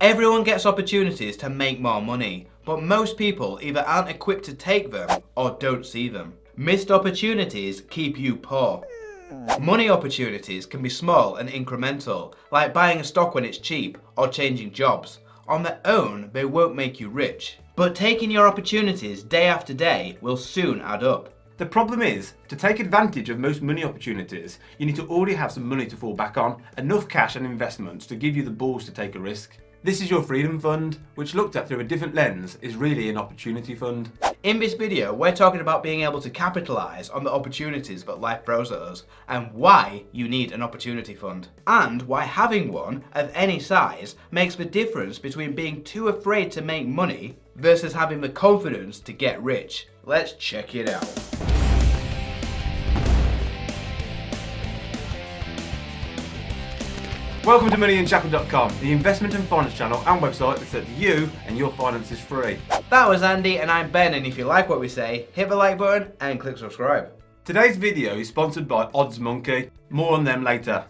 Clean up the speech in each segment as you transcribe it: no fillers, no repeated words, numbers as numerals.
Everyone gets opportunities to make more money, but most people either aren't equipped to take them or don't see them. Missed opportunities keep you poor. Money opportunities can be small and incremental, like buying a stock when it's cheap or changing jobs. On their own, they won't make you rich, but taking your opportunities day after day will soon add up. The problem is, to take advantage of most money opportunities, you need to already have some money to fall back on, enough cash and investments to give you the balls to take a risk. This is your freedom fund, which looked at through a different lens is really an opportunity fund. In this video, we're talking about being able to capitalise on the opportunities that life throws at us and why you need an opportunity fund. And why having one of any size makes the difference between being too afraid to make money versus having the confidence to get rich. Let's check it out. Welcome to Unshackled.com, the investment and finance channel and website that sets you and your finances free. That was Andy and I'm Ben, and if you like what we say, hit the like button and click subscribe. Today's video is sponsored by Odds Monkey. More on them later.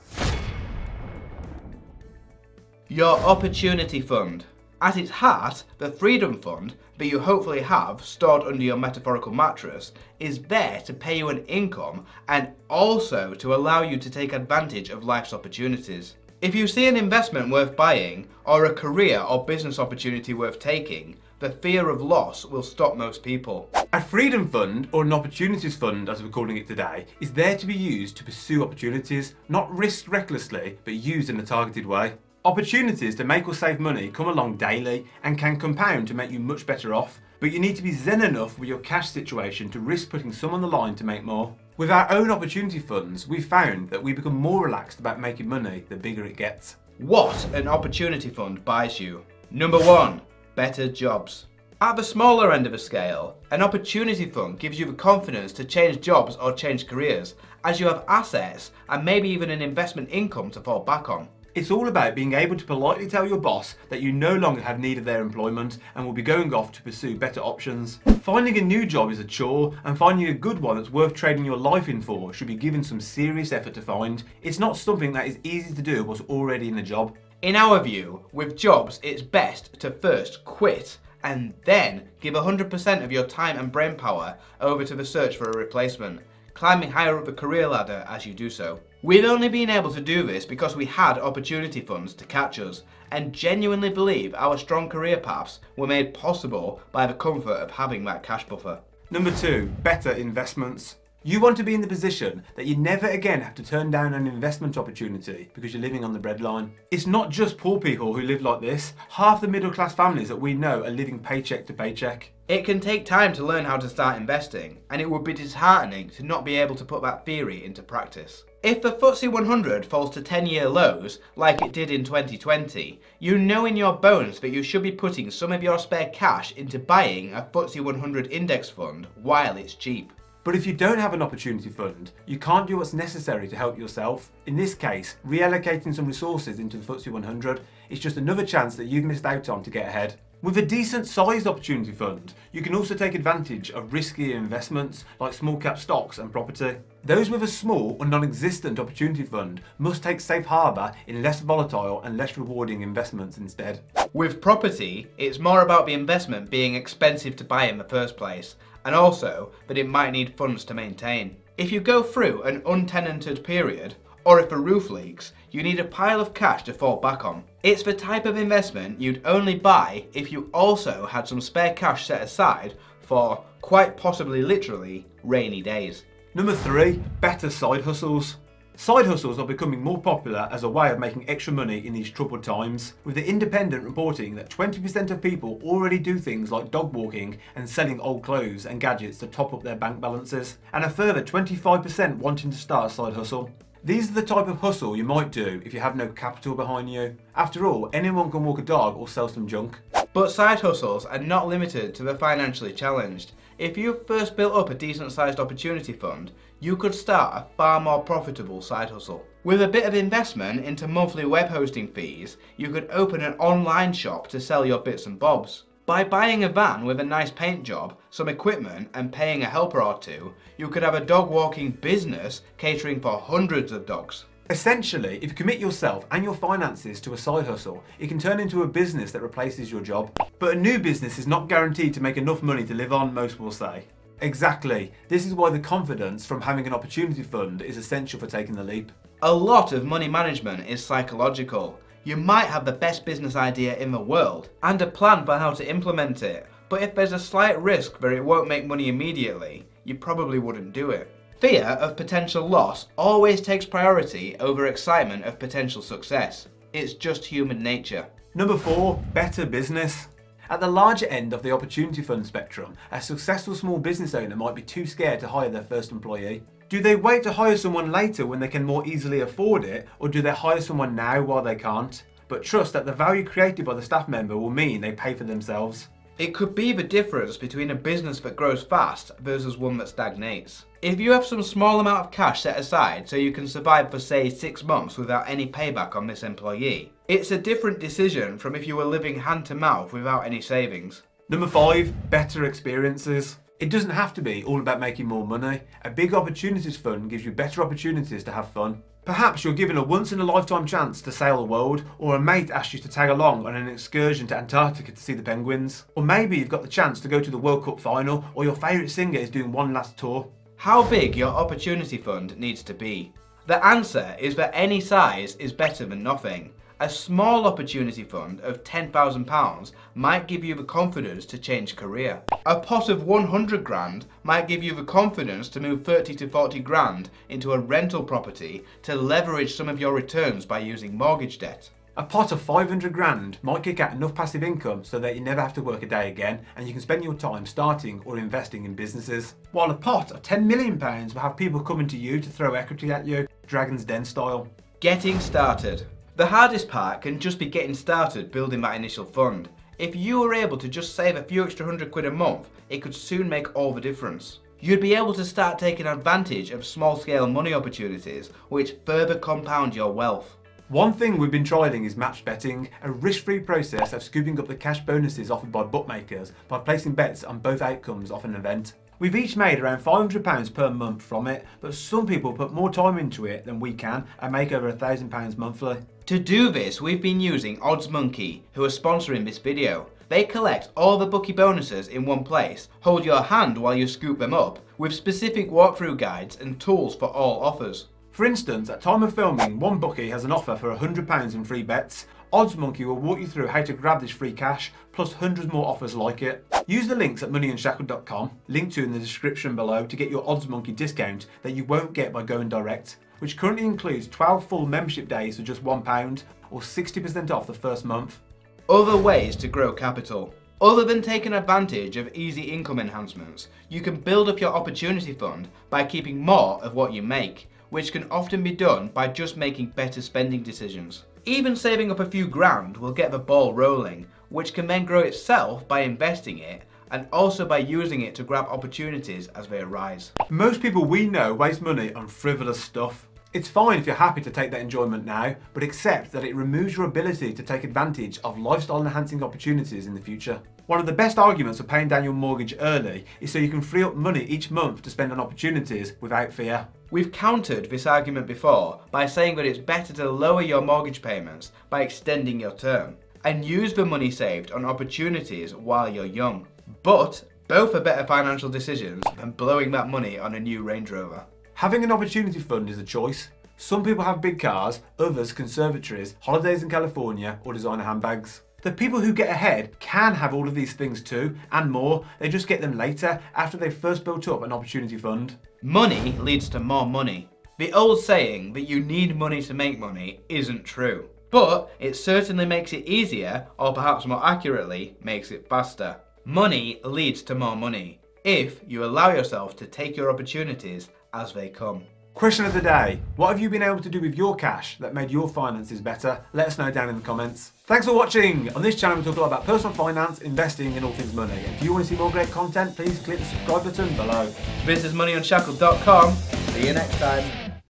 Your opportunity fund. At its heart, the freedom fund that you hopefully have stored under your metaphorical mattress is there to pay you an income and also to allow you to take advantage of life's opportunities. If you see an investment worth buying or a career or business opportunity worth taking, the fear of loss will stop most people. A freedom fund, or an opportunities fund as we're calling it today, is there to be used to pursue opportunities, not risked recklessly, but used in a targeted way. Opportunities to make or save money come along daily and can compound to make you much better off, but you need to be zen enough with your cash situation to risk putting some on the line to make more. With our own opportunity funds, we've found that we become more relaxed about making money the bigger it gets. What an opportunity fund buys you. Number 1, better jobs. At the smaller end of the scale, an opportunity fund gives you the confidence to change jobs or change careers, as you have assets and maybe even an investment income to fall back on. It's all about being able to politely tell your boss that you no longer have need of their employment and will be going off to pursue better options. Finding a new job is a chore, and finding a good one that's worth trading your life in for should be given some serious effort to find. It's not something that is easy to do what's already in the job. In our view, with jobs, it's best to first quit and then give 100% of your time and brain power over to the search for a replacement, climbing higher up the career ladder as you do so. We've only been able to do this because we had opportunity funds to catch us, and genuinely believe our strong career paths were made possible by the comfort of having that cash buffer. Number 2, better investments. You want to be in the position that you never again have to turn down an investment opportunity because you're living on the breadline. It's not just poor people who live like this. Half the middle class families that we know are living paycheck to paycheck. It can take time to learn how to start investing, and it would be disheartening to not be able to put that theory into practice. If the FTSE 100 falls to 10-year lows, like it did in 2020, you know in your bones that you should be putting some of your spare cash into buying a FTSE 100 index fund while it's cheap. But if you don't have an opportunity fund, you can't do what's necessary to help yourself. In this case, reallocating some resources into the FTSE 100 is just another chance that you've missed out on to get ahead. With a decent sized opportunity fund, you can also take advantage of riskier investments like small cap stocks and property. Those with a small or non-existent opportunity fund must take safe harbour in less volatile and less rewarding investments instead. With property, it's more about the investment being expensive to buy in the first place, and also that it might need funds to maintain. If you go through an untenanted period, or if a roof leaks, you need a pile of cash to fall back on. It's the type of investment you'd only buy if you also had some spare cash set aside for, quite possibly literally, rainy days. Number 3, better side hustles. Side hustles are becoming more popular as a way of making extra money in these troubled times, with The Independent reporting that 20% of people already do things like dog walking and selling old clothes and gadgets to top up their bank balances, and a further 25% wanting to start a side hustle. These are the type of hustle you might do if you have no capital behind you. After all, anyone can walk a dog or sell some junk. But side hustles are not limited to the financially challenged. If you've first built up a decent sized opportunity fund, you could start a far more profitable side hustle. With a bit of investment into monthly web hosting fees, you could open an online shop to sell your bits and bobs. By buying a van with a nice paint job, some equipment and paying a helper or two, you could have a dog walking business catering for hundreds of dogs. Essentially, if you commit yourself and your finances to a side hustle, it can turn into a business that replaces your job. But a new business is not guaranteed to make enough money to live on, most will say. Exactly. This is why the confidence from having an opportunity fund is essential for taking the leap. A lot of money management is psychological. You might have the best business idea in the world and a plan for how to implement it, but if there's a slight risk that it won't make money immediately, you probably wouldn't do it. Fear of potential loss always takes priority over excitement of potential success. It's just human nature. Number 4, better business. At the larger end of the opportunity fund spectrum, a successful small business owner might be too scared to hire their first employee. Do they wait to hire someone later when they can more easily afford it, or do they hire someone now while they can't? But trust that the value created by the staff member will mean they pay for themselves. It could be the difference between a business that grows fast versus one that stagnates. If you have some small amount of cash set aside so you can survive for say 6 months without any payback on this employee, it's a different decision from if you were living hand to mouth without any savings. Number 5, better experiences. It doesn't have to be all about making more money. A big opportunities fund gives you better opportunities to have fun. Perhaps you're given a once-in-a-lifetime chance to sail the world, or a mate asks you to tag along on an excursion to Antarctica to see the penguins. Or maybe you've got the chance to go to the World Cup final, or your favourite singer is doing one last tour. How big your opportunity fund needs to be? The answer is that any size is better than nothing. A small opportunity fund of £10,000 might give you the confidence to change career. A pot of 100 grand might give you the confidence to move 30 to 40 grand into a rental property to leverage some of your returns by using mortgage debt. A pot of 500 grand might kick out enough passive income so that you never have to work a day again and you can spend your time starting or investing in businesses. While a pot of £10 million will have people coming to you to throw equity at you, Dragon's Den style. Getting started. The hardest part can just be getting started building that initial fund. If you were able to just save a few extra £100 a month, it could soon make all the difference. You'd be able to start taking advantage of small-scale money opportunities, which further compound your wealth. One thing we've been trialling is match betting, a risk-free process of scooping up the cash bonuses offered by bookmakers by placing bets on both outcomes of an event. We've each made around £500 per month from it, but some people put more time into it than we can and make over £1,000 monthly. To do this, we've been using Odds Monkey, who are sponsoring this video. They collect all the bookie bonuses in one place, hold your hand while you scoop them up, with specific walkthrough guides and tools for all offers. For instance, at time of filming, one bookie has an offer for £100 in free bets. Odds Monkey will walk you through how to grab this free cash, plus hundreds more offers like it. Use the links at moneyunshackled.com, linked to in the description below, to get your Odds Monkey discount that you won't get by going direct, which currently includes 12 full membership days for just £1, or 60% off the first month. Other ways to grow capital. Other than taking advantage of easy income enhancements, you can build up your opportunity fund by keeping more of what you make, which can often be done by just making better spending decisions. Even saving up a few grand will get the ball rolling, which can then grow itself by investing it and also by using it to grab opportunities as they arise. Most people we know waste money on frivolous stuff. It's fine if you're happy to take that enjoyment now, but accept that it removes your ability to take advantage of lifestyle enhancing opportunities in the future. One of the best arguments for paying down your mortgage early is so you can free up money each month to spend on opportunities without fear. We've countered this argument before by saying that it's better to lower your mortgage payments by extending your term and use the money saved on opportunities while you're young. But both are better financial decisions than blowing that money on a new Range Rover. Having an opportunity fund is a choice. Some people have big cars, others conservatories, holidays in California, or designer handbags. The people who get ahead can have all of these things too, and more. They just get them later, after they've first built up an opportunity fund. Money leads to more money. The old saying that you need money to make money isn't true, but it certainly makes it easier, or perhaps more accurately, makes it faster. Money leads to more money, if you allow yourself to take your opportunities as they come. Question of the day: what have you been able to do with your cash that made your finances better? Let us know down in the comments. Thanks for watching. On this channel we talk a lot about personal finance, investing and all things money. If you want to see more great content, please click the subscribe button below. This is moneyunshackled.com. See you next time.